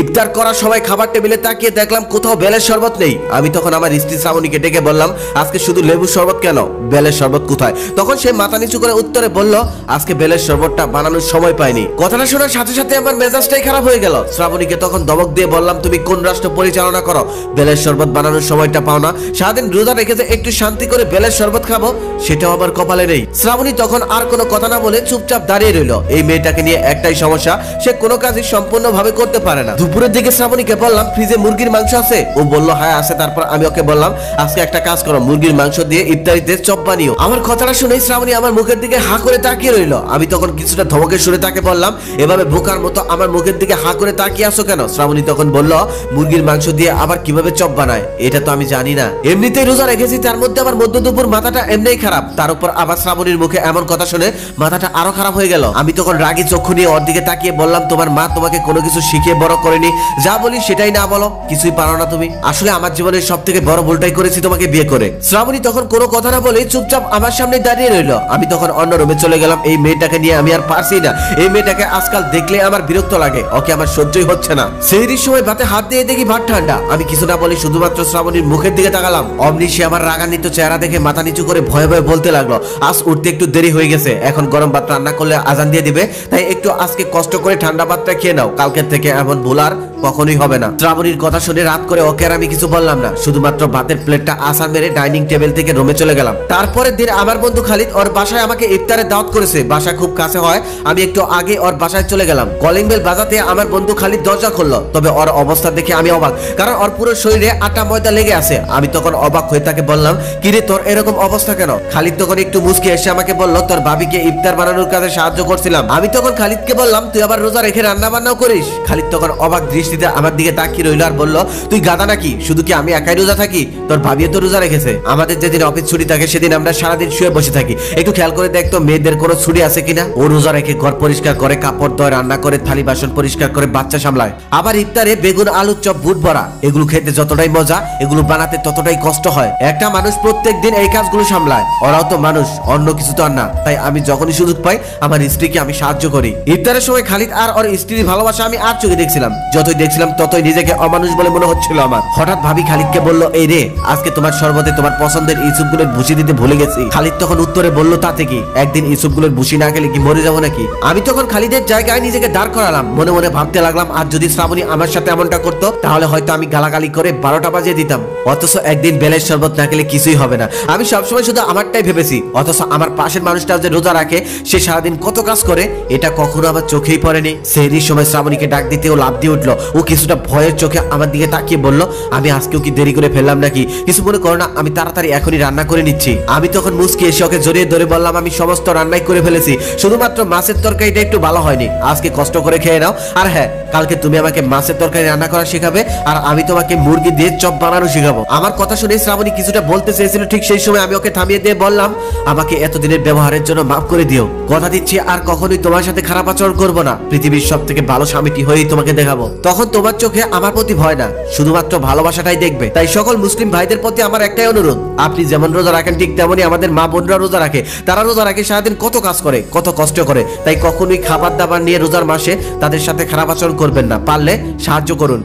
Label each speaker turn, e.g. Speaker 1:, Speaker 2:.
Speaker 1: ইফতার করার সময় খাবার টেবিলে তাকিয়ে দেখলাম কোথাও বেলের শরবত নেই। আমি তখন আমার স্ত্রী শ্রাবণীকে ডেকে বললাম, আজকে শুধু লেবুর শরবত কেন, বেলের শরবত কোথায়? তখন সে মাথা নিচু করে উত্তরে বলল, আজকে বেলের শরবতটা বানানোর সময় পাইনি। কথাটা শোনার সাথে সাথে আমার মেজাজটাই খারাপ হয়ে গেল। শ্রাবণীকে তখন ধমক দিয়ে বললাম, তুমি কোন রাষ্ট্র পরিচালনা করো, বেলের শরবত বানানোর সময়টা পাও না? সারাদিন রোজা রেখেছে, একটু শান্তি করে বেলের শরবত খাবো, সেটাও আবার কপালে নেই। শ্রাবণী তখন আর কোনো কথা না বলে চুপচাপ দাঁড়িয়ে রইল। এই মেয়েটাকে নিয়ে একটাই সমস্যা, সে কোনো কাজই সম্পূর্ণভাবে করতে পারে না। দুপুরের দিকে শ্রাবণীকে বললাম, ফ্রিজে মুরগির মাংস আছে? ও বলল হ্যাঁ আছে। তারপর আমি ওকে বললাম, আজকে একটা কাজ করো, মুরগির মাংস দিয়ে ইফতারিতে চপ বানিও। আমার কথাটা শুনে শ্রাবণী আমার মুখের দিকে হা করে তাকিয়ে রইল। আমি তখন কিছুটা ধমকের সুরে তাকে বললাম, এভাবে বোকার মতো আমার মুখের দিকে হা করে তাকিয়ে আসো কেন? শ্রাবণী তখন বলল, মুরগির মাংস দিয়ে আবার কিভাবে চপ বানায় এটা তো আমি জানি না, এমনিতেই রোজা রেখেছি, তার মধ্যে আবার মধ্য দুপুর মাথাটা এমনিই খারাপ, তার উপর আবার শ্রাবণীর মুখে এমন কথা শুনে মাথাটা আরো খারাপ হয়ে গেল। আমি তখন রাগী চক্ষু নিয়ে ওর দিকে তাকিয়ে বললাম, তোমার মা তোমাকে কোনো কিছু শিখিয়ে বড় করেনি, যা বলি সেটাই না বলো, কিছুই পারো না তুমি। আসলে আমার জীবনের সব থেকে বড় ভুলটাই করেছি তোমাকে বিয়ে করে। শ্রাবণী তখন কোনো কথা না বলে চুপচাপ আমার সামনে দাঁড়িয়ে রইল। আমি তখন অন্য রুমে চলে গেলাম। এই মেয়েটাকে নিয়ে আমি আর পারছি না। এই মেয়েটাকে আজকাল দেখলে আমার বিরক্ত লাগে, ওকে আমার সহ্যই হচ্ছে না। সেহরির সময় ভাতে হাত দিয়ে দেখি ভাত ঠান্ডা। আমি কিছু না বলি, শুধুমাত্র শ্রাবণীর মুখের দিকে তাকালাম। অমনি সে আমার রাগান্বিত চেহারা দেখে মাথা নিচু করে ভয়ে ভয়ে বলতে লাগলো, আজ উঠতে একটু দেরি হয়ে গেছে, এখন গরম ভাত রান্না করলে আজান দিয়ে দিবে, তাই একটু আজকে কষ্ট করে ঠান্ডা ভাতটা খেয়ে নাও, কালকের থেকে এমন ভুল আর কখনোই হবে না। শ্রাবণীর কথা শুনে রাত করে ওকে আর আমি কিছু বললাম না, শুধুমাত্র ভাতের প্লেটটা আসার মেরে ডাইনিং টেবিল থেকে রুমে চলে গেলাম। তারপরের দিন আমার বন্ধু খালিদ ওর বাসায় আমাকে ইফতারের দাওয়াত করেছে। বাসা খুব কাছে হয়, আমি একটু আগে ওর বাসায় চলে গেলাম। কলিং বেল বাজাতে আমার বন্ধু খালিদ দরজা খুললো। তবে ওর অবস্থা দেখে আমি অবাক, কারণ ওর পুরো শরীরে আটা ময়দা লেগে আছে। আমি তখন অবাক হয়ে তাকে বললাম, কিরে তোর এরকম অবস্থা কেন? খালিদ তখন একটু মুচকি এসে আমাকে বলল, তোর ভাবিকে ইফতার বানানোর কাজে সাহায্য করছিলাম। আমি তখন খালিদকে বললাম, তুই আবার রোজা রেখে রান্না বান্নাও করিস? খালিদ তখন অবাক দৃষ্টিতে আমার দিকে তাকিয়ে রইল আর বলল, তুই গাদা নাকি, শুধু কি আমি একাই রোজা থাকি? তোর ভাবিও তো রোজা রেখেছে। আমাদের যেদিন অফিস ছুটি থাকে সেদিন আমরা সারাদিন শুয়ে বসে থাকি, একটু খেয়াল করে দেখতো মেয়েদের কোনো ছুটি আছে কিনা। ও রোজা রেখে ঘর পরিষ্কার করে, কাপড় ধোয়, রান্না করে, থালি বাসন পরিষ্কার করে, বাচ্চা সামলায়। আবার ইফতারে বেগুন আলুর চপ বুট ভরা, এগুলো খেতে যতটাই মজা, এগুলো বানাতে ততটাই কষ্ট হয়। একটা মানুষ প্রত্যেক দিন এই কাজগুলো সামলায়, ওরাও তো মানুষ, অন্য কিছু তো আর না। তাই আমি যখনই সুযোগ পাই আমার স্ত্রীকে আমি সাহায্য করি। ইফতারের সময় খালিদ আর ওর স্ত্রীর ভালোবাসা আমি আর চোখে দেখছিলাম। যতই দেখছিলাম ততই নিজেকে অমানুষ বলে মনে হচ্ছিল আমার। হঠাৎ ভাবি খালিদকে বলল, এই রে, আজকে তোমার শরবতে তোমার পছন্দের ইসুপগুলোর ভুসি দিতে ভুলে গেছি। খালিদ তখন উত্তরে বলল, তাতে কি, একদিন ইসুপগুলোর ভুসি না খেলে কি মরে যাবো নাকি? আমি তখন খালিদের জায়গায় নিজেকে দাঁড় করালাম। মনে মনে ভাবতে লাগলাম, আর যদি শ্রাবণী আমার সাথে এমনটা করতো তাহলে হয়তো আমি গালাগালি করে 12টা বাজিয়ে দিতাম। অথচ একদিন বেলের শরবত না খেলে কিছুই হবে না। আমি সবসময় শুধু আমারটাই ভেবেছি, অথচ আমার পাশের মানুষটাও যে রোজা রাখে, সে সারাদিন কত কাজ করে, এটা কখনো আমার চোখেই পড়েনি। সেহরির সময় শ্রাবণীকে ডাক দিতে ও লাফ দিয়ে উঠলো। ও কিছুটা ভয়ের চোখে আমার দিকে তাকিয়ে বলল, আমি আজকেও কি দেরি করে ফেললাম নাকি? কিছু মনে করো না, আমি তাড়াতাড়ি এখনই রান্না করে নিচ্ছি। আমি তখন মুচকি এসে ওকে জড়িয়ে ধরে বললাম, আমি সমস্ত রান্নাই করে ফেলেছি, শুধুমাত্র মাছের তরকারিটা একটু ভালো হয়নি, আজকে কষ্ট করে খেয়ে নাও। আর হ্যাঁ, কালকে তুমি আমাকে মাছের তরকারি রান্না করা শেখাবে, আর আমি তোমাকে মুরগি দিয়ে চপ বানানো শেখাবো। আমার কথা শুনে শ্রাবণী কিছুটা বলতে চেয়েছিল, ঠিক সেই সময় আমি ওকে থামিয়ে দিয়ে বললাম, আমাকে এতদিনের ব্যবহারের জন্য মাফ করে দিও, কথা দিচ্ছি আর কখনোই তোমার সাথে খারাপ আচরণ করবো না, পৃথিবীর সব থেকে ভালো স্বামীটি হয়েই তোমাকে দেখাবো। তখন তোমার চোখে আমার প্রতি ভয় না, শুধুমাত্র ভালোবাসাটাই দেখবে। তাই সকল মুসলিম ভাইদের প্রতি আমার একটাই অনুরোধ, আপনি যেমন রোজা রাখেন ঠিক তেমনই আমাদের মা বোনরা রোজা রাখে। তারা রোজা রাখে, সারাদিন কত কাজ করে, কত কষ্ট করে। তাই কখনোই খাবার দাবার নিয়ে রোজার মাসে তাদের সাথে খারাপ আচরণ করবেন না, পারলে সাহায্য করুন।